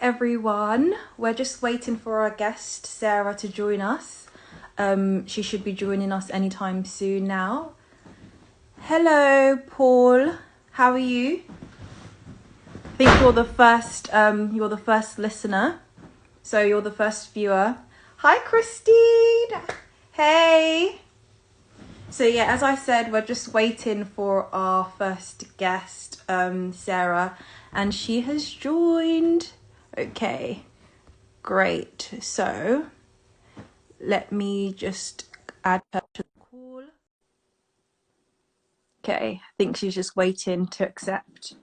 everyone. We're just waiting for our guest, Sarah, to join us. She should be joining us anytime soon now. Hello, Paul. How are you? I think you're the first listener. So you're the first viewer. Hi, Christine. Hey. So yeah, as I said, we're just waiting for our first guest, Sarah, and she has joined. Okay, great. So let me just add her to the call. Okay, I think she's just waiting to accept.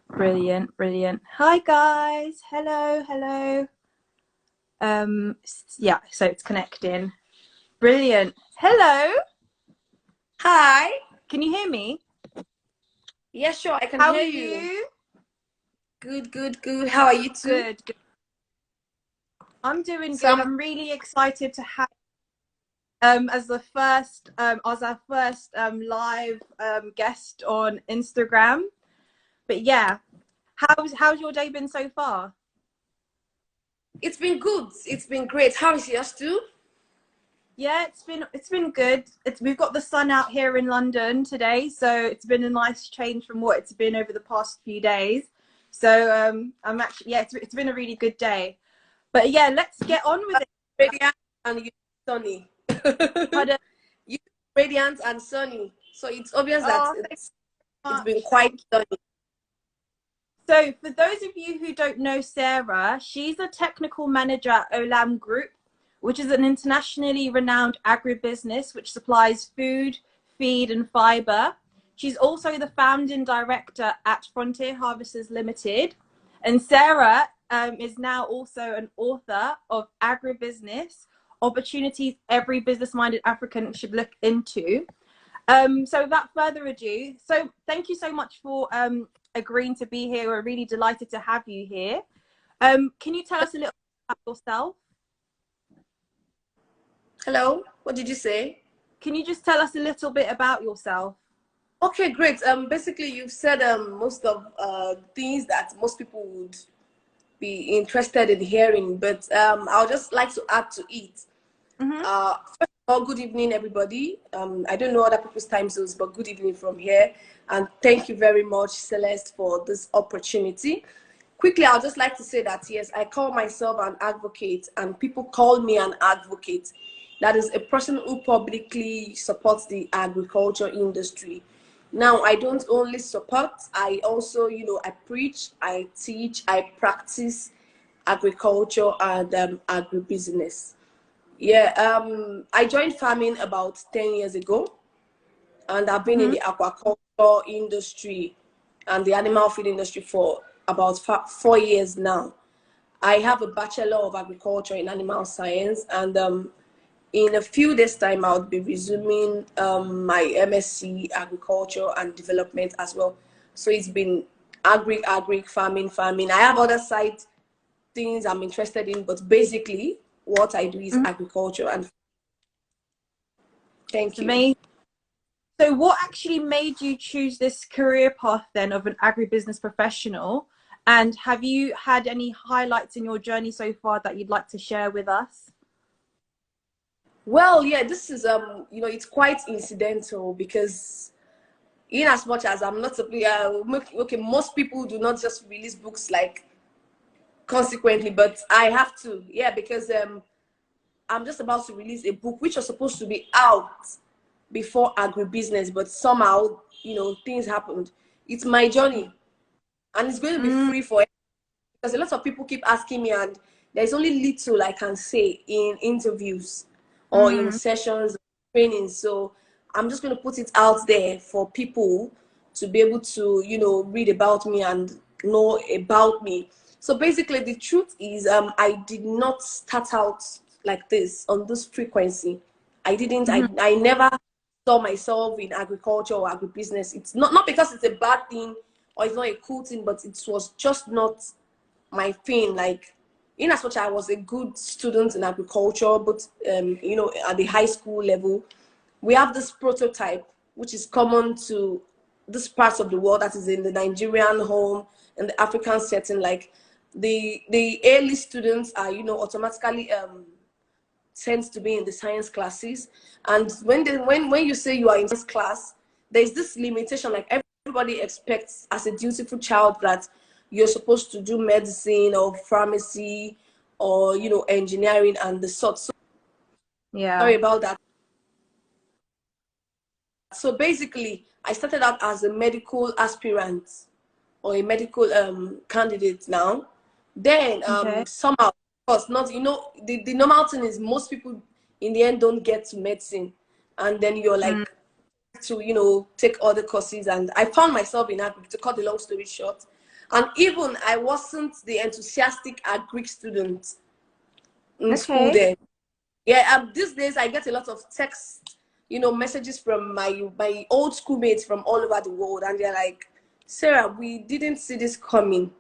Brilliant, brilliant. Hi guys. Hello. Yeah, so it's connecting. Brilliant. Hello. Hi. Can you hear me? Yeah, sure, I can How hear are you. you? Good. How are you too? Good. I'm doing good. I'm really excited to have as our first live guest on Instagram. But yeah, how's your day been so far? It's been good. It's been great. How is yours too? Yeah, it's been good. We've got the sun out here in London today, so it's been a nice change from what it's been over the past few days. So I'm actually it's been a really good day. But yeah, let's get on with it. Radiant and you sunny. You radiant and sunny. So it's obvious that it's been quite sunny. So for those of you who don't know Sarah, she's a technical manager at Olam Group, which is an internationally renowned agribusiness which supplies food, feed and fiber. She's also the founding director at Frontier Harvesters Limited. And Sarah is now also an author of Agribusiness, Opportunities Every Business-Minded African Should Look Into. So without further ado, so thank you so much for agreeing to be here. We're really delighted to have you here. Can you tell us a little bit about yourself? Hello, what did you say? Can you just tell us a little bit about yourself? Okay, great. Basically you've said most of things that most people would be interested in hearing, but I would just like to add to it. First of all, good evening, everybody. I don't know other people's time zones, but good evening from here. And thank you very much, Celeste, for this opportunity. Quickly, I'd just like to say that, yes, I call myself an advocate, and people call me an advocate. That is a person who publicly supports the agriculture industry. Now, I don't only support, I also, I preach, I teach, I practice agriculture and agribusiness. Yeah, I joined farming about 10 years ago, and I've been in the aquaculture industry and the animal feed industry for about 4 years now. I have a Bachelor of Agriculture in Animal Science, and in a few days' time, I'll be resuming my MSc Agriculture and Development as well. So it's been agri, farming. I have other side things I'm interested in, but basically, what I do is agriculture. And thank you. Amazing. So what actually made you choose this career path then of an agribusiness professional? And have you had any highlights in your journey so far that you'd like to share with us? Well, yeah, this is it's quite incidental, because in as much as I'm not okay, most people do not just release books like consequently, but I have to, yeah, because I'm just about to release a book which was supposed to be out before agribusiness, but somehow, things happened. It's my journey, and it's going to be free for everyone, because a lot of people keep asking me, and there's only little I can say in interviews or in sessions, training. So I'm just going to put it out there for people to be able to, read about me and know about me. So basically, the truth is, I did not start out like this on this frequency. I didn't. I never saw myself in agriculture or agribusiness. It's not because it's a bad thing or it's not a cool thing, but it was just not my thing. Like, in as much I was a good student in agriculture, but at the high school level, we have this prototype which is common to this parts of the world, that is in the Nigerian home and the African setting, like the early students are, you know, automatically tends to be in the science classes. And when you say you are in science class, there's this limitation, like everybody expects as a dutiful child that you're supposed to do medicine or pharmacy or, you know, engineering and the sort. So Yeah. sorry about that. So basically, I started out as a medical aspirant or a medical candidate now. Then Okay. somehow, of course, not, you know, the normal thing is most people in the end don't get to medicine, and then you're like to, you know, take other courses. And I found myself in agric, to cut the long story short. And even I wasn't the enthusiastic agric student in school Okay. then. Yeah, these days I get a lot of text, you know, messages from my old schoolmates from all over the world, and they're like, Sarah, we didn't see this coming.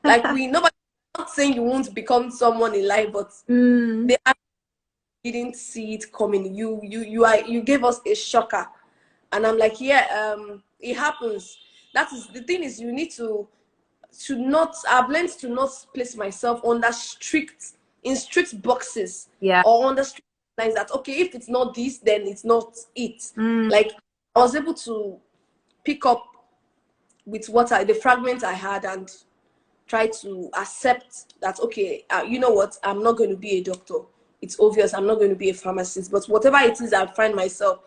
Like, nobody, not saying you won't become someone in life, but they didn't see it coming. You gave us a shocker. And I'm like, yeah, it happens. That is the thing, is you need to not, I've learned to not place myself under strict boxes, Yeah. or under strict lines that, okay, if it's not this, then it's not it. Like, I was able to pick up with the fragment I had, and try to accept that, okay, you know what, I'm not going to be a doctor. It's obvious I'm not going to be a pharmacist, but whatever it is I find myself,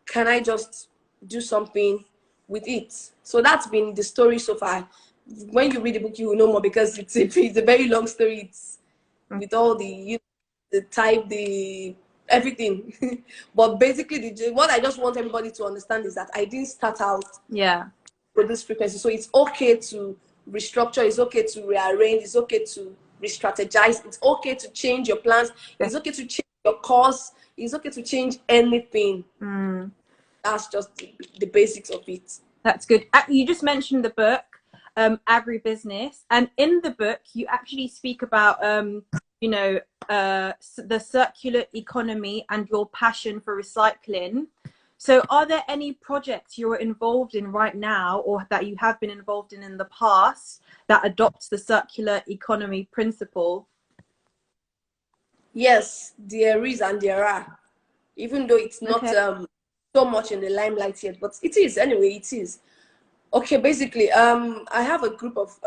can I just do something with it? So that's been the story so far. When you read the book, you will know more, because it's a very long story. It's with all the, you know, the type, the everything. But basically, what I just want everybody to understand is that I didn't start out Yeah. with this frequency. So it's okay to restructure, it's okay to rearrange, it's okay to re-strategize, it's okay to change your plans, it's okay to change your course, it's okay to change anything. That's just the basics of it. That's good. You just mentioned the book, Agribusiness, and in the book you actually speak about, you know, the circular economy and your passion for recycling. So are there any projects you're involved in right now, or that you have been involved in the past, that adopts the circular economy principle? Yes, there is and there are, even though it's not Okay. so much in the limelight yet, but it is anyway. It is okay. Basically, I have a group of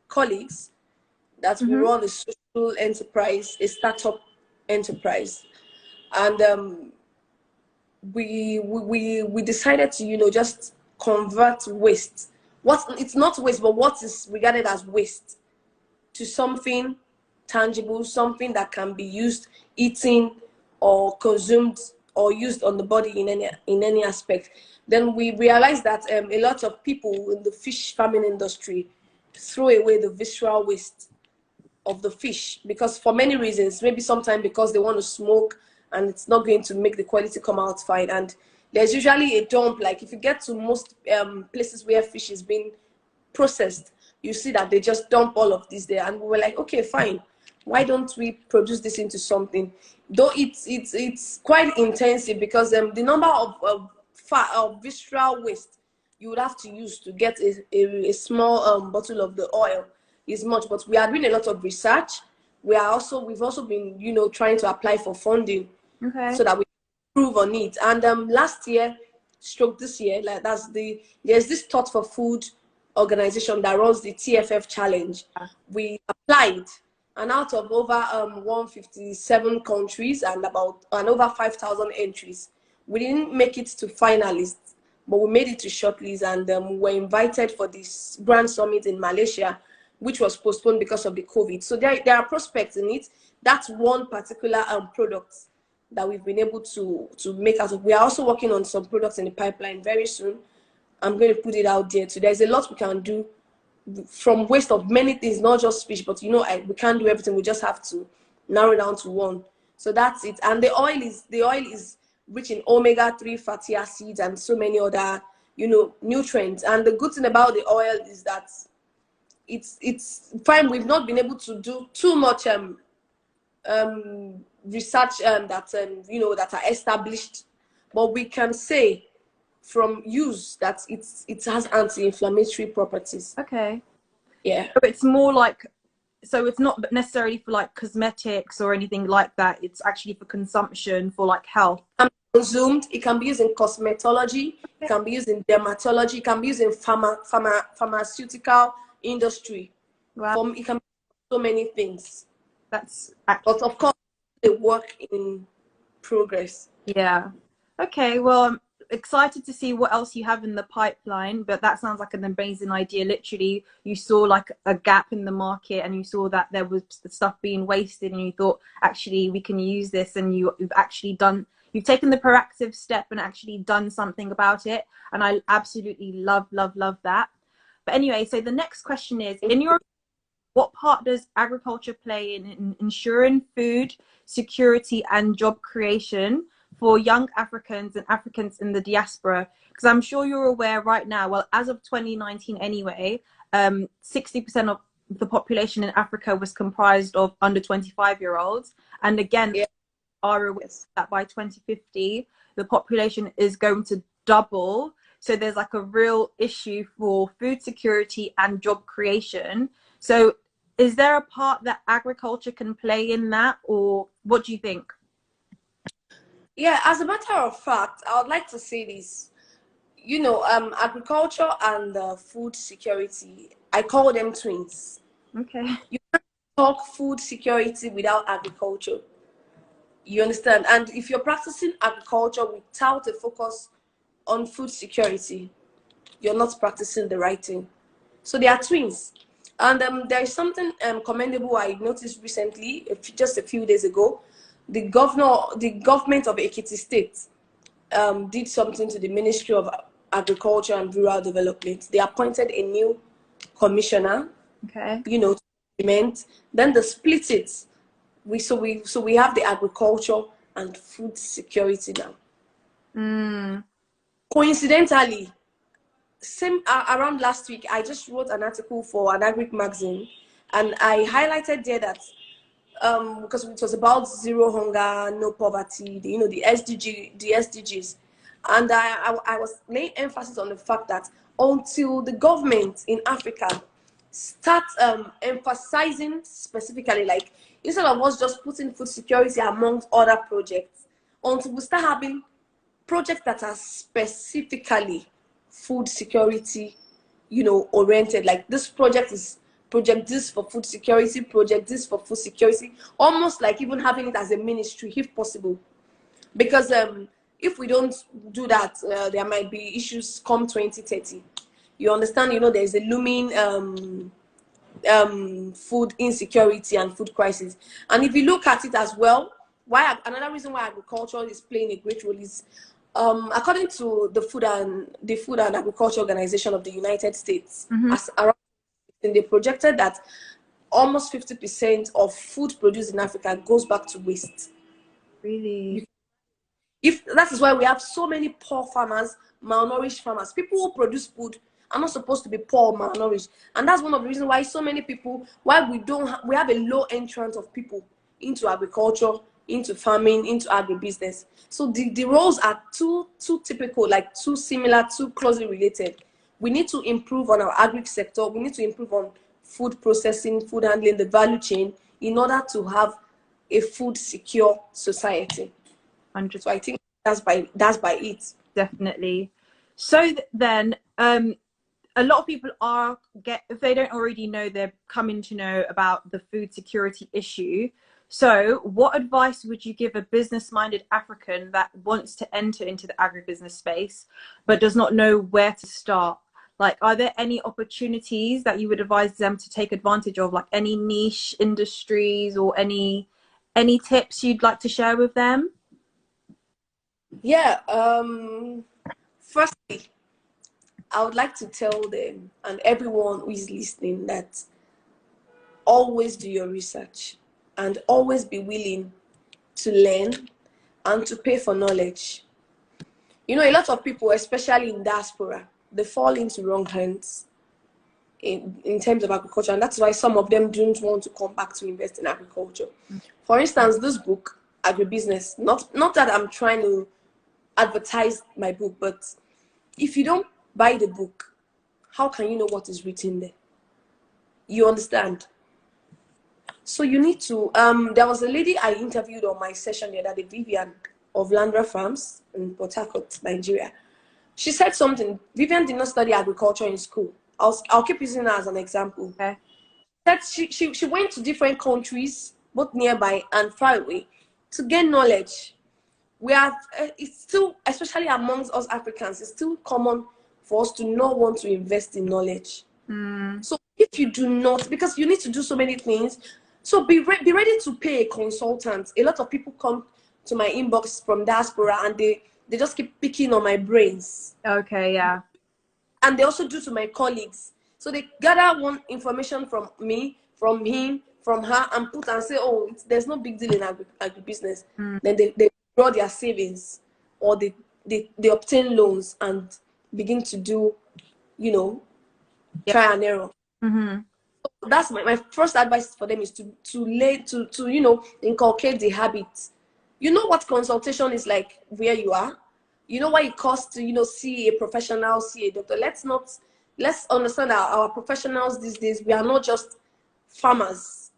colleagues that we run a social enterprise, a startup enterprise, and we decided to, you know, just convert waste. It's not waste, but what is regarded as waste, to something tangible, something that can be used, eaten, or consumed, or used on the body in any aspect. Then we realized that a lot of people in the fish farming industry throw away the visceral waste of the fish, because for many reasons, maybe sometimes because they want to smoke and it's not going to make the quality come out fine. And there's usually a dump. Like, if you get to most places where fish is being processed, you see that they just dump all of this there. And we were like, okay, fine, why don't we produce this into something? Though it's quite intensive, because the number of fat, of visceral waste you would have to use to get a small bottle of the oil is much. But we are doing a lot of research. We've also been, you know, trying to apply for funding, Okay. so that we improve on it. And last year, stroke this year, like there's this Thought for Food organization that runs the TFF challenge. We applied, and out of over 157 countries and over 5,000 entries, we didn't make it to finalists, but we made it to shortlist. And we were invited for this grand summit in Malaysia, which was postponed because of the COVID. So there are prospects in it. That's one particular product that we've been able to make out of. We are also working on some products in the pipeline very soon. I'm going to put it out there. So there's a lot we can do from waste of many things, not just fish, but, you know, we can't do everything. We just have to narrow down to one. So that's it. And the oil is rich in omega-3 fatty acids and so many other, you know, nutrients. And the good thing about the oil is that it's fine. We've not been able to do too much research that you know, that are established, but we can say from use that it has anti-inflammatory properties. Okay. Yeah. So it's more like, so it's not necessarily for like cosmetics or anything like that. It's actually for consumption, for like health. Consumed. It can be used in cosmetology. It can be used in dermatology. It can be used in pharmaceutical industry. Wow. It can be so many things. That's But of course, the work in progress. yeah. Okay, well, I'm excited to see what else you have in the pipeline, but that sounds like an amazing idea. Literally, you saw like a gap in the market and you saw that there was stuff being wasted and you thought, actually, we can use this, and you've actually you've taken the proactive step and actually done something about it. And I absolutely love, love, love that. But anyway, so the next question is, in your what part does agriculture play in ensuring food security and job creation for young Africans and Africans in the diaspora? Because I'm sure you're aware right now, well, as of 2019 anyway, 60% of the population in Africa was comprised of under 25-year-olds. And again, Yeah. are aware that by 2050, the population is going to double. So there's like a real issue for food security and job creation. So is there a part that agriculture can play in that, or what do you think? Yeah, as a matter of fact, I would like to say this. Agriculture and food security, I call them twins. Okay. You can't talk food security without agriculture. You understand? And if you're practicing agriculture without a focus on food security, you're not practicing the right thing. So they are twins. And there is something commendable I noticed recently, just a few days ago. The government of Ekiti State did something to the Ministry of Agriculture and Rural Development. They appointed a new commissioner, Okay. to implement. Then they split it. We have the agriculture and food security now. Coincidentally, around last week, I just wrote an article for an agric magazine, and I highlighted there that because it was about zero hunger, no poverty, the SDGs, and I was laying emphasis on the fact that until the government in Africa start emphasizing specifically, like instead of us just putting food security amongst other projects, until we start having projects that are specifically food security, oriented. Like this project is project this for food security, project this for food security, almost like even having it as a ministry if possible. Because if we don't do that, there might be issues come 2030. You understand? There's a looming food insecurity and food crisis. And if you look at it as well, another reason why agriculture is playing a great role is according to the Food and Agriculture Organization of the United States, they projected that almost 50% of food produced in Africa goes back to waste. Really? If that is why we have so many poor farmers, malnourished farmers, people who produce food are not supposed to be poor or malnourished, and that's one of the reasons why so many people, we have a low entrance of people into agriculture, into farming, into agribusiness. So the roles are too typical, like too similar, too closely related. We need to improve on our agri sector. We need to improve on food processing, food handling, the value chain, in order to have a food secure society. 100%. So I think that's by it. Definitely. So then, a lot of people if they don't already know, they're coming to know about the food security issue. So what advice would you give a business-minded African that wants to enter into the agribusiness space but does not know where to start? Like, are there any opportunities that you would advise them to take advantage of, like any niche industries or any tips you'd like to share with them? Yeah. Firstly, I would like to tell them and everyone who is listening that always do your research and always be willing to learn and to pay for knowledge. A lot of people, especially in diaspora, they fall into wrong hands in terms of agriculture, and that's why some of them don't want to come back to invest in agriculture. For instance, this book, Agribusiness, not that I'm trying to advertise my book, but if you don't buy the book, how can you know what is written there? You understand? So you need to, there was a lady I interviewed on my session the other day, Vivian of Landra Farms in Port Harcourt, Nigeria. She said something. Vivian did not study agriculture in school. I'll keep using her as an example. Okay. That she went to different countries, both nearby and far away, to gain knowledge. We have, it's still, especially amongst us Africans, it's still common for us to not want to invest in knowledge. So if you do not, because you need to do so many things, so be ready to pay a consultant. A lot of people come to my inbox from diaspora and they just keep picking on my brains. Okay, yeah. And they also do to my colleagues. So they gather one information from me, from him, from her, and put and say, oh, there's no big deal in agribusiness. Then they draw their savings, or they obtain loans and begin to do, you know, try and error. So that's my first advice for them is to you know, inculcate the habit. You know what consultation is like where you are. You know what it costs to, you know, see a professional, see a doctor. Let's understand our professionals these days. We are not just farmers.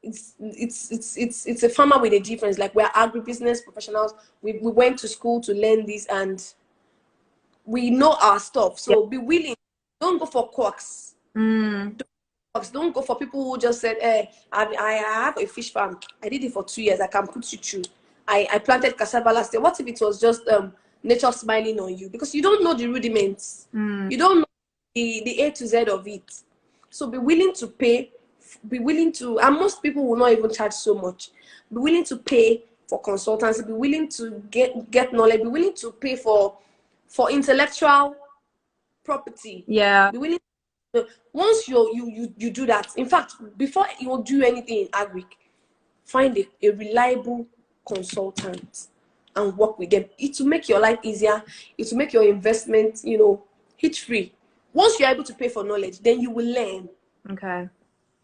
It's a farmer with a difference. Like, we're agribusiness professionals. We went to school to learn this and we know our stuff. So be willing. Don't go for quacks. Don't go for people who just said, I have a fish farm. I did it for 2 years. I can put you through. I planted cassava last year. What if it was just nature smiling on you? Because you don't know the rudiments. You don't know the A to Z of it. So be willing to pay. Be willing to, and most people will not even charge so much. Be willing to pay for consultancy. Be willing to get knowledge. Be willing to pay for intellectual property. Yeah. Be willing. Once you do that, in fact, before you do anything in agric, find a reliable consultant and work with them. It will make your life easier. It will make your investment, you know, hit free. Once you're able to pay for knowledge, then you will learn. Okay.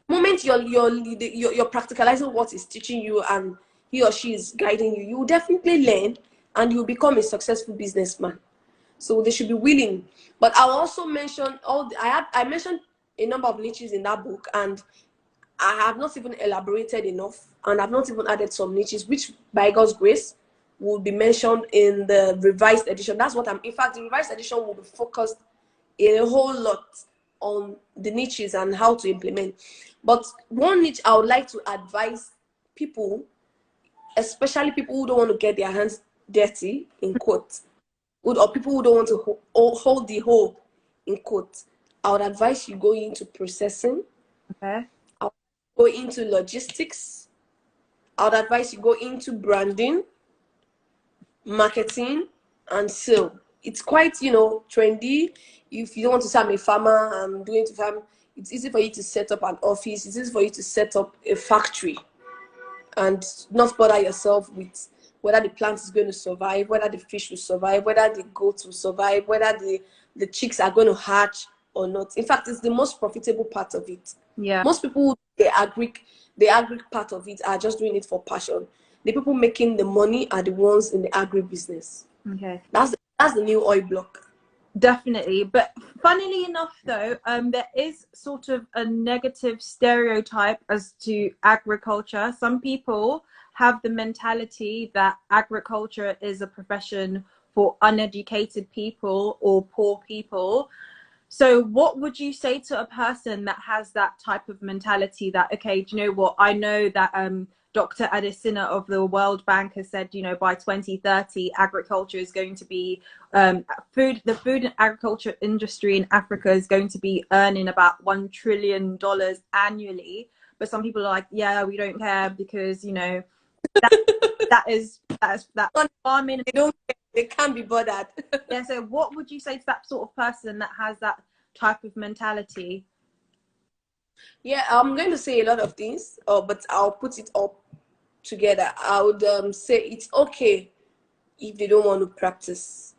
The moment you're practicalizing what is teaching you and he or she is guiding you, you will definitely learn and you'll become a successful businessman. So they should be willing. But I'll also mention I mentioned a number of niches in that book, and I have not even elaborated enough, and I've not even added some niches, which by God's grace will be mentioned in the revised edition. That's what in fact, the revised edition will be focused a whole lot on the niches and how to implement. But one niche I would like to advise people, especially people who don't want to get their hands dirty, in quotes, or people who don't want to hold the whole, in quotes, I would advise you go into processing. Okay. I would go into logistics. I would advise you go into branding, marketing, and sale. It's quite, you know, trendy. If you don't want to say I'm a farmer, I'm doing to farm, it's easy for you to set up an office. It's easy for you to set up a factory and not bother yourself with whether the plant is going to survive, whether the fish will survive, whether the goats will survive, whether the chicks are going to hatch or not. In fact, it's the most profitable part of it. Yeah. Most people, the agric part of it are just doing it for passion. The people making the money are the ones in the agribusiness. Okay. That's the new oil block. Definitely. But funnily enough, though, there is sort of a negative stereotype as to agriculture. Some people have the mentality that agriculture is a profession for uneducated people or poor people. So what would you say to a person that has that type of mentality that, okay, do you know what? I know that Dr. Adesina of the World Bank has said, you know, by 2030, agriculture is going to be, the food and agriculture industry in Africa is going to be earning about $1 trillion annually. But some people are like, yeah, we don't care because, you know, that farming. They can't be bothered. Yeah, so what would you say to that sort of person that has that type of mentality? Yeah, I'm going to say a lot of things, but I'll put it all together. I would say it's okay if they don't want to practice,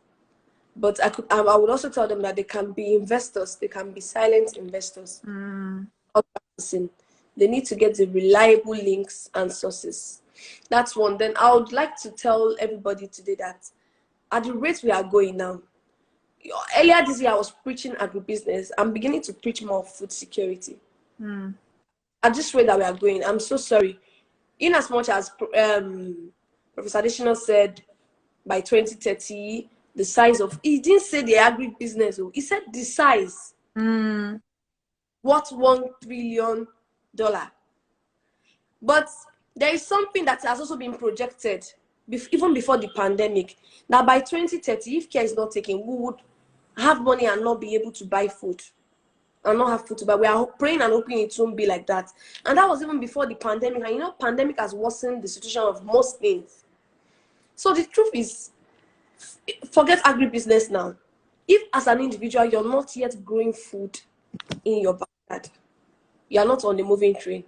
but I would also tell them that they can be investors. They can be silent investors. Not practicing. They need to get the reliable links and sources. That's one. Then I would like to tell everybody today that at the rate we are going now, Earlier this year, I was preaching agribusiness. I'm beginning to preach more of food security. At this rate that we are going, I'm so sorry. In as much as Professor Additional said by 2030, the size of, he didn't say the agribusiness, he said the size. What $1 trillion? But there is something that has also been projected, even before the pandemic, that by 2030, if care is not taken, we would have money and not be able to buy food. And not have food to buy. We are praying and hoping it won't be like that. And that was even before the pandemic. And you know, pandemic has worsened the situation of most things. So the truth is, forget agribusiness now. If as an individual, you're not yet growing food in your backyard, you're not on the moving train.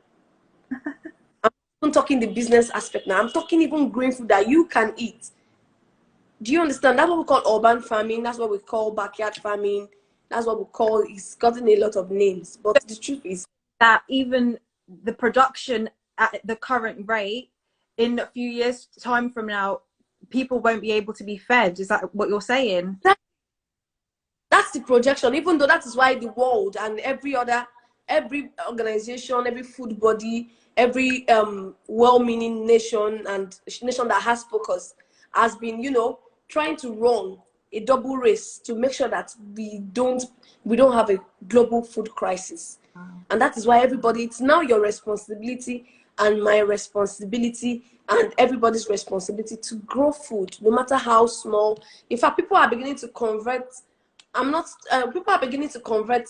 I'm talking the business aspect now. I'm talking even growing food that you can eat. Do you understand? That's what we call urban farming. That's what we call backyard farming. That's what we call, it's gotten a lot of names. But the truth is that even the production at the current rate, in a few years' time from now, people won't be able to be fed. Is that what you're saying? That's the projection, even though that is why the world and every organization, every food body, every well-meaning nation and nation that has focus has been, you know, trying to run a double race to make sure that we don't have a global food crisis. And that is why everybody, it's now your responsibility and my responsibility and everybody's responsibility to grow food, no matter how small. In fact, people are beginning to convert, people are beginning to convert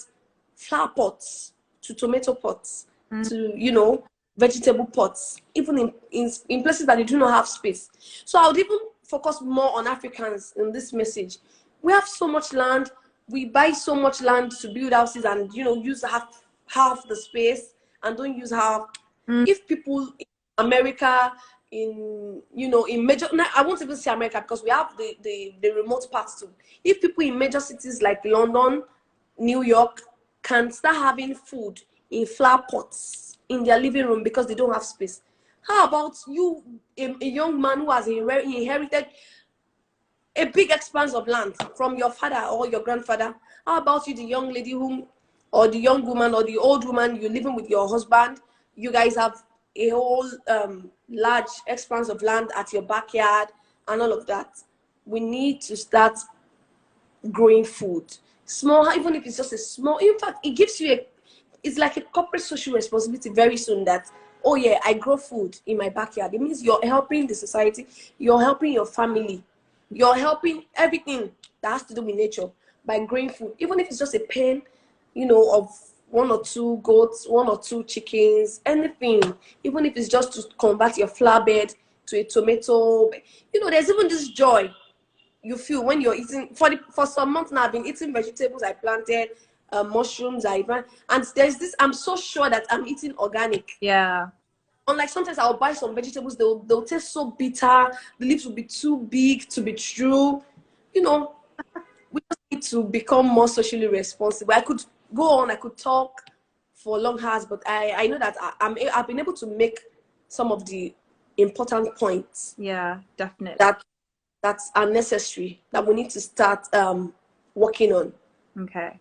flower pots to tomato pots, to, you know, vegetable pots, even in places that they do not have space. So I would even focus more on Africans in this message. We have so much land. We buy so much land to build houses and, you know, use half the space and don't use half. If people in America, in, you know, in major, I won't even say America because we have the remote parts too. If people in major cities like London, New York can start having food in flower pots in their living room because they don't have space, how about you, a young man who has inherited a big expanse of land from your father or your grandfather? How about you, the young lady or the young woman or the old woman, you're living with your husband, you guys have a whole large expanse of land at your backyard and all of that. We need to start growing food. Small, even if it's just a small, in fact, it gives you it's like a corporate social responsibility very soon that, oh yeah, I grow food in my backyard. It means you're helping the society, you're helping your family, you're helping everything that has to do with nature by growing food. Even if it's just a pen, you know, of 1 or 2 goats, 1 or 2 chickens, anything. Even if it's just to convert your flower bed to a tomato. You know, there's even this joy you feel when you're eating. For some months now, I've been eating vegetables I planted, mushrooms I planted, and there's this, I'm so sure that I'm eating organic. Yeah. Unlike sometimes I'll buy some vegetables, they'll taste so bitter, the leaves will be too big to be true. You know, we just need to become more socially responsible. I could go on, I could talk for long hours, but I know that I've been able to make some of the important points. Yeah, definitely. That are necessary, that we need to start working on. Okay.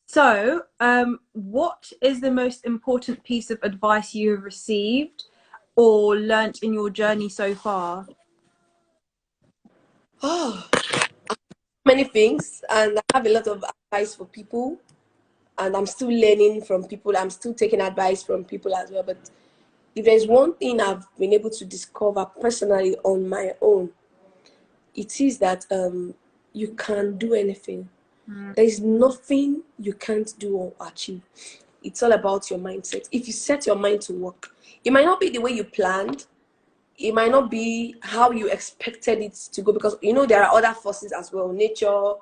So, what is the most important piece of advice you have received or learnt in your journey so far? Oh, many things, and I have a lot of advice for people, and I'm still learning from people. I'm still taking advice from people as well. But if there's one thing I've been able to discover personally on my own, it is that you can do anything. There is nothing you can't do or achieve. It's all about your mindset. If you set your mind to work, it might not be the way you planned. It might not be how you expected it to go, because you know there are other forces as well: nature,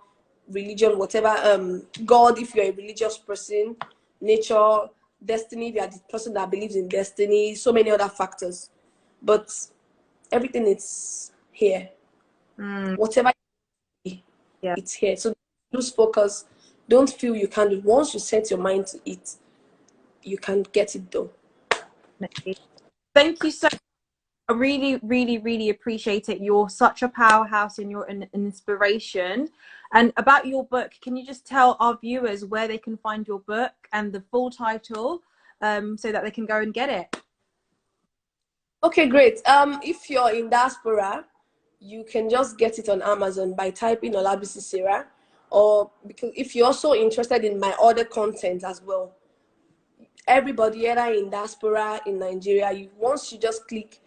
religion, whatever. God, if you're a religious person; nature, destiny, if you are the person that believes in destiny. So many other factors, but everything is here. Whatever, Yeah. it's here. So lose focus. Don't feel you can't do it. Once you set your mind to it, you can get it done. Thank you so I really, really, really appreciate it. You're such a powerhouse and you're an inspiration. And about your book, can you just tell our viewers where they can find your book and the full title, so that they can go and get it? Okay, great. If you're in diaspora, you can just get it on Amazon by typing Olabisi Sarah, or because if you're also interested in my other content as well, everybody either in diaspora in Nigeria, once you just click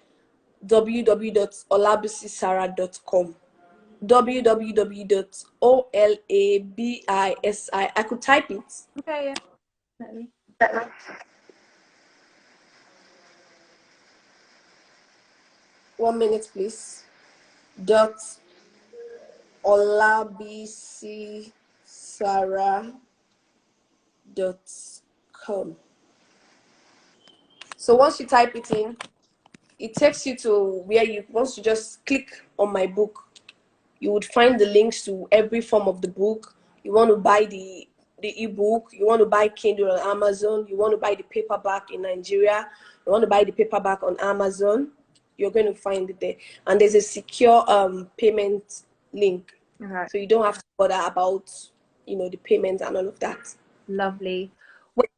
www.olabisisarah.com, www.olabisi. I could type it. Okay, yeah, definitely. 1 minute, please. Dot olabisisarah.com. So once you type it in, it takes you to where you, once you just click on my book, you would find the links to every form of the book. You want to buy the ebook, you want to buy Kindle on Amazon, you want to buy the paperback in Nigeria, you want to buy the paperback on Amazon, you're going to find it there. And there's a secure payment link. Okay. So you don't have to bother about, the payment and all of that. Lovely.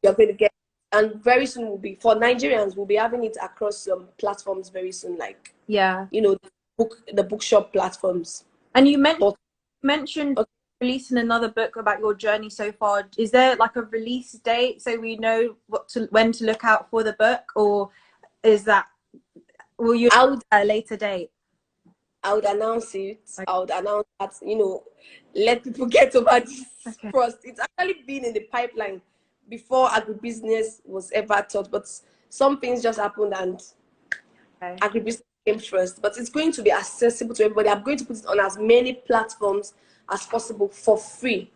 You're going to get, and very soon will be, for Nigerians, we'll be having it across some platforms very soon, like, yeah, the bookshop platforms. And you mentioned releasing another book about your journey so far. Is there like a release date so we know when to look out for the book, or will you at a later date? I would announce it. Okay. I would announce that, let people get over this first. It's actually been in the pipeline before agribusiness was ever taught, but some things just happened and agribusiness came first. But it's going to be accessible to everybody. I'm going to put it on as many platforms as possible for free,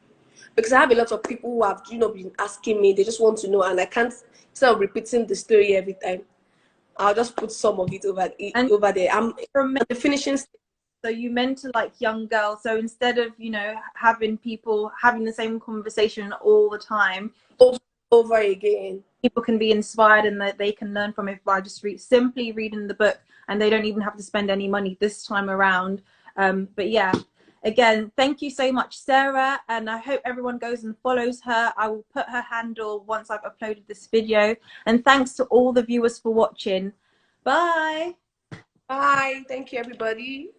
because I have a lot of people who have, been asking me. They just want to know, and I can't, instead of repeating the story every time, I'll just put some of it over there. I'm from the finishing stage. So you mentor like young girls. So instead of, having people having the same conversation all the time, over again, people can be inspired and that they can learn from it by just simply reading the book, and they don't even have to spend any money this time around. But yeah, again, thank you so much, Sarah, and I hope everyone goes and follows her. I will put her handle once I've uploaded this video. And thanks to all the viewers for watching. Bye. Bye. Thank you, everybody.